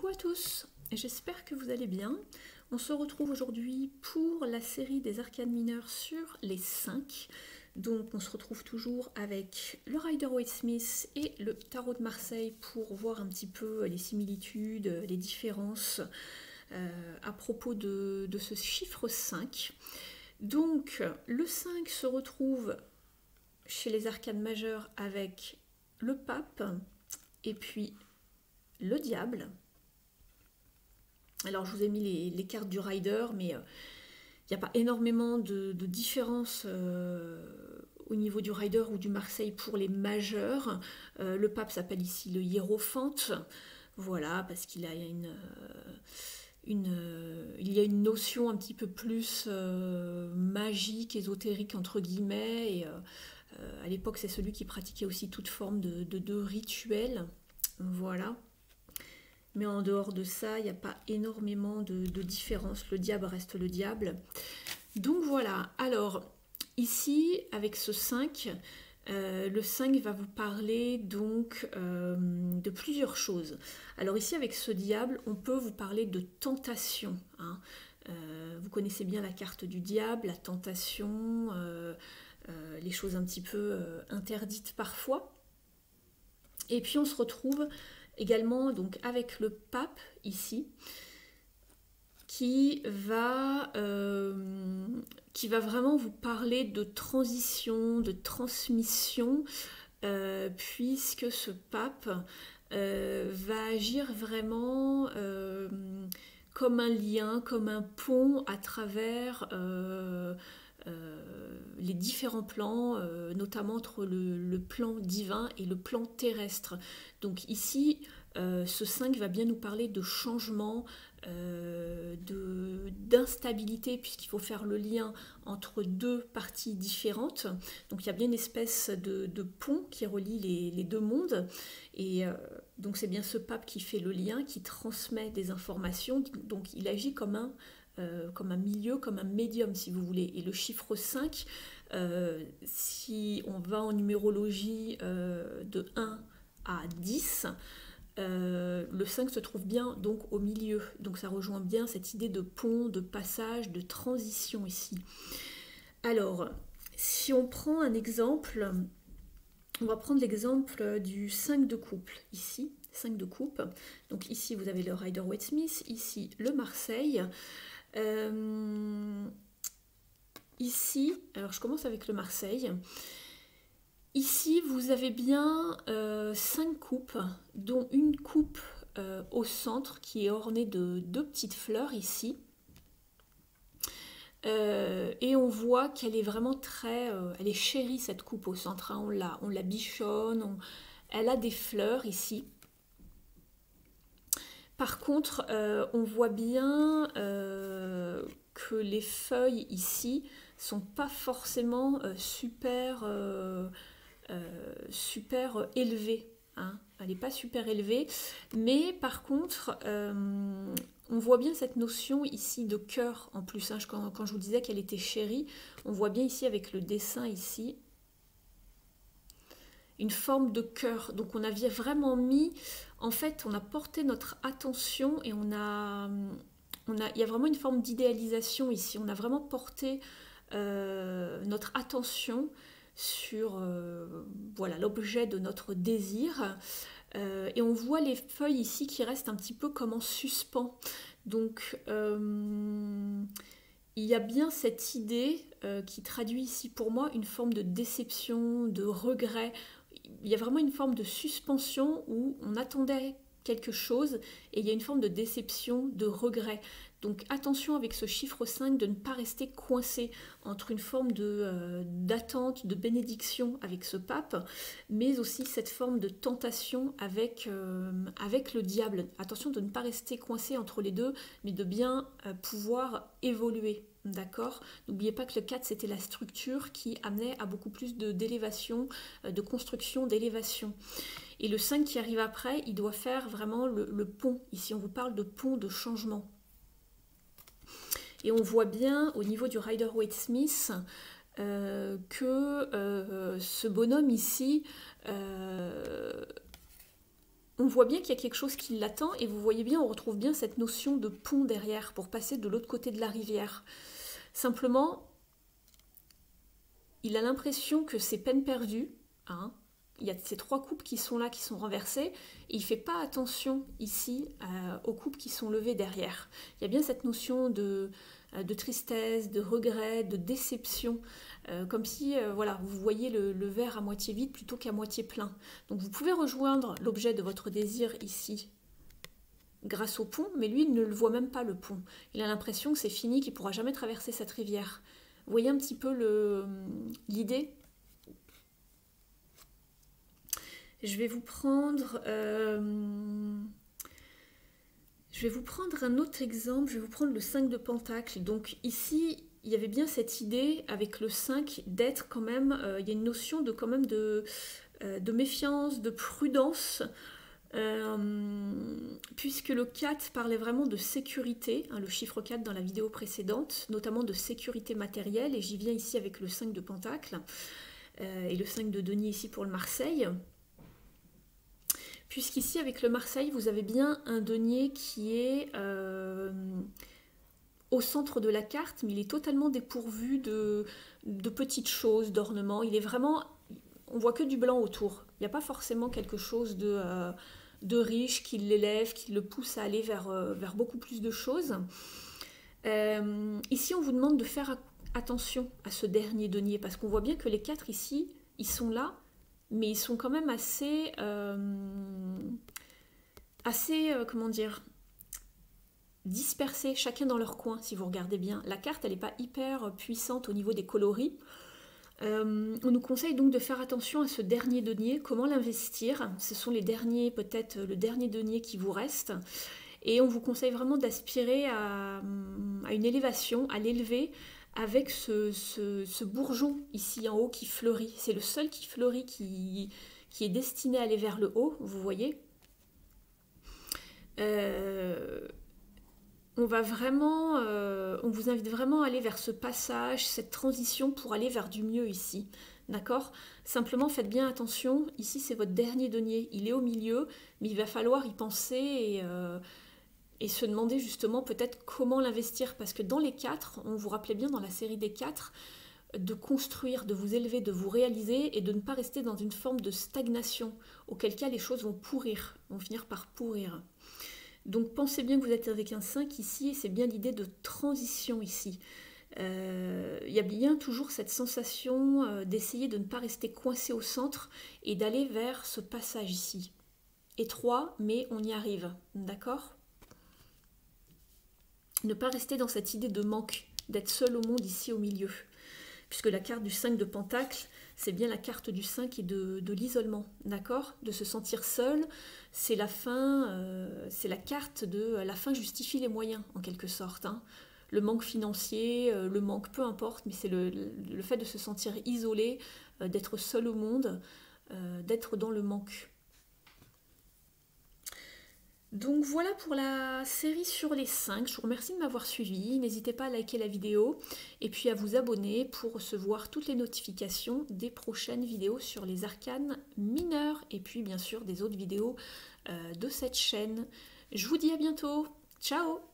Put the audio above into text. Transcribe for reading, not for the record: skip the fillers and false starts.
Coucou à tous, j'espère que vous allez bien. On se retrouve aujourd'hui pour la série des arcanes mineures sur les 5. Donc on se retrouve toujours avec le Rider-Waite-Smith et le Tarot de Marseille pour voir un petit peu les similitudes, les différences à propos de ce chiffre 5. Donc le 5 se retrouve chez les arcanes majeures avec le pape et puis le diable. Alors je vous ai mis les cartes du Rider, mais il n'y a pas énormément de différence au niveau du Rider ou du Marseille pour les majeurs. Le pape s'appelle ici le hiérophante, voilà, parce qu'il a il y a une notion un petit peu plus magique, ésotérique entre guillemets, et à l'époque c'est celui qui pratiquait aussi toute forme de rituel, voilà. Mais en dehors de ça, il n'y a pas énormément de différence. Le diable reste le diable. Donc voilà. Alors, ici, avec ce 5, le 5 va vous parler donc de plusieurs choses. Alors ici, avec ce diable, on peut vous parler de tentation. Hein. Vous connaissez bien la carte du diable, la tentation, les choses un petit peu interdites parfois. Et puis on se retrouve également donc avec le pape ici qui va vraiment vous parler de transition, de transmission, puisque ce pape va agir vraiment comme un lien, comme un pont à travers les différents plans, notamment entre le plan divin et le plan terrestre. Donc ici, ce 5 va bien nous parler de changement, d'instabilité, puisqu'il faut faire le lien entre deux parties différentes. Donc il y a bien une espèce de pont qui relie les deux mondes. Et donc c'est bien ce pape qui fait le lien, qui transmet des informations. Donc il agit comme un milieu, comme un médium si vous voulez. Et le chiffre 5, si on va en numérologie de 1 à 10, le 5 se trouve bien donc au milieu. Donc ça rejoint bien cette idée de pont, de passage, de transition ici. Alors, si on prend un exemple, on va prendre l'exemple du 5 de coupe ici. 5 de coupe. Donc ici vous avez le Rider-Waite-Smith, ici le Marseille. Ici, alors je commence avec le Marseille. Ici, vous avez bien 5 coupes, dont une coupe au centre qui est ornée de 2 petites fleurs ici. Et on voit qu'elle est vraiment très... elle est chérie cette coupe au centre, hein. On la bichonne, elle a des fleurs ici. Par contre, on voit bien que les feuilles ici sont pas forcément super élevée. Hein. Elle n'est pas super élevée. Mais par contre, on voit bien cette notion ici de cœur en plus. Hein. Quand je vous disais qu'elle était chérie, on voit bien ici avec le dessin ici une forme de cœur. Donc on avait vraiment mis, en fait, on a porté notre attention et il y a vraiment une forme d'idéalisation ici. On a vraiment porté notre attention sur voilà, l'objet de notre désir. Et on voit les feuilles ici qui restent un petit peu comme en suspens. Donc il y a bien cette idée qui traduit ici pour moi une forme de déception, de regret. Il y a vraiment une forme de suspension où on attendait quelque chose et il y a une forme de déception, de regret. Donc attention avec ce chiffre 5 de ne pas rester coincé entre une forme d'attente, de bénédiction avec ce pape, mais aussi cette forme de tentation avec le diable. Attention de ne pas rester coincé entre les deux, mais de bien pouvoir évoluer. D'accord. N'oubliez pas que le 4 c'était la structure qui amenait à beaucoup plus d'élévation, de construction, d'élévation. Et le 5 qui arrive après, il doit faire vraiment le pont. Ici on vous parle de pont, de changement. Et on voit bien au niveau du Rider-Waite-Smith que ce bonhomme ici on voit bien qu'il y a quelque chose qui l'attend et vous voyez bien, on retrouve bien cette notion de pont derrière pour passer de l'autre côté de la rivière. Simplement, il a l'impression que c'est peine perdue, hein. Il y a ces 3 coupes qui sont là, qui sont renversées, et il ne fait pas attention ici aux coupes qui sont levées derrière. Il y a bien cette notion de tristesse, de regret, de déception, comme si voilà, vous voyez le verre à moitié vide plutôt qu'à moitié plein. Donc vous pouvez rejoindre l'objet de votre désir ici grâce au pont, mais lui il ne le voit même pas le pont. Il a l'impression que c'est fini, qu'il ne pourra jamais traverser cette rivière. Vous voyez un petit peu l'idée ? Je vais vous prendre un autre exemple, je vais vous prendre le 5 de Pentacle. Donc ici, il y avait bien cette idée avec le 5 d'être quand même, il y a une notion de quand même de méfiance, de prudence, puisque le 4 parlait vraiment de sécurité, hein, le chiffre 4 dans la vidéo précédente, notamment de sécurité matérielle, et j'y viens ici avec le 5 de Pentacle, et le 5 de denier ici pour le Marseille. Puisqu'ici, avec le Marseille, vous avez bien un denier qui est au centre de la carte, mais il est totalement dépourvu de petites choses, d'ornements. Il est vraiment... On voit que du blanc autour. Il n'y a pas forcément quelque chose de riche qui l'élève, qui le pousse à aller vers beaucoup plus de choses. Ici, on vous demande de faire attention à ce dernier denier, parce qu'on voit bien que les 4 ici, ils sont là, mais ils sont quand même assez comment dire, dispersés, chacun dans leur coin, si vous regardez bien. La carte, elle n'est pas hyper puissante au niveau des coloris. On nous conseille donc de faire attention à ce dernier denier, comment l'investir. Ce sont les derniers, peut-être le dernier denier qui vous reste. Et on vous conseille vraiment d'aspirer à une élévation, à l'élever, avec ce bourgeon ici en haut qui fleurit. C'est le seul qui fleurit, qui est destiné à aller vers le haut, vous voyez. On vous invite vraiment à aller vers ce passage, cette transition pour aller vers du mieux ici. D'accord ? Simplement faites bien attention, ici c'est votre dernier denier, il est au milieu, mais il va falloir y penser et se demander justement peut-être comment l'investir, parce que dans les 4, on vous rappelait bien dans la série des 4, de construire, de vous élever, de vous réaliser et de ne pas rester dans une forme de stagnation, auquel cas les choses vont pourrir, vont finir par pourrir. Donc pensez bien que vous êtes avec un 5 ici, et c'est bien l'idée de transition ici. Il y a bien toujours cette sensation d'essayer de ne pas rester coincé au centre et d'aller vers ce passage ici. Étroit, mais on y arrive, d'accord ? Ne pas rester dans cette idée de manque, d'être seul au monde ici au milieu. Puisque la carte du 5 de Pentacle, c'est bien la carte du 5 et de l'isolement, d'accord ? De se sentir seul, c'est la fin, c'est la carte de la fin justifie les moyens, en quelque sorte. Hein. Le manque financier, le manque, peu importe, mais c'est le fait de se sentir isolé, d'être seul au monde, d'être dans le manque. Donc voilà pour la série sur les 5. Je vous remercie de m'avoir suivi. N'hésitez pas à liker la vidéo et puis à vous abonner pour recevoir toutes les notifications des prochaines vidéos sur les arcanes mineurs et puis bien sûr des autres vidéos de cette chaîne. Je vous dis à bientôt. Ciao!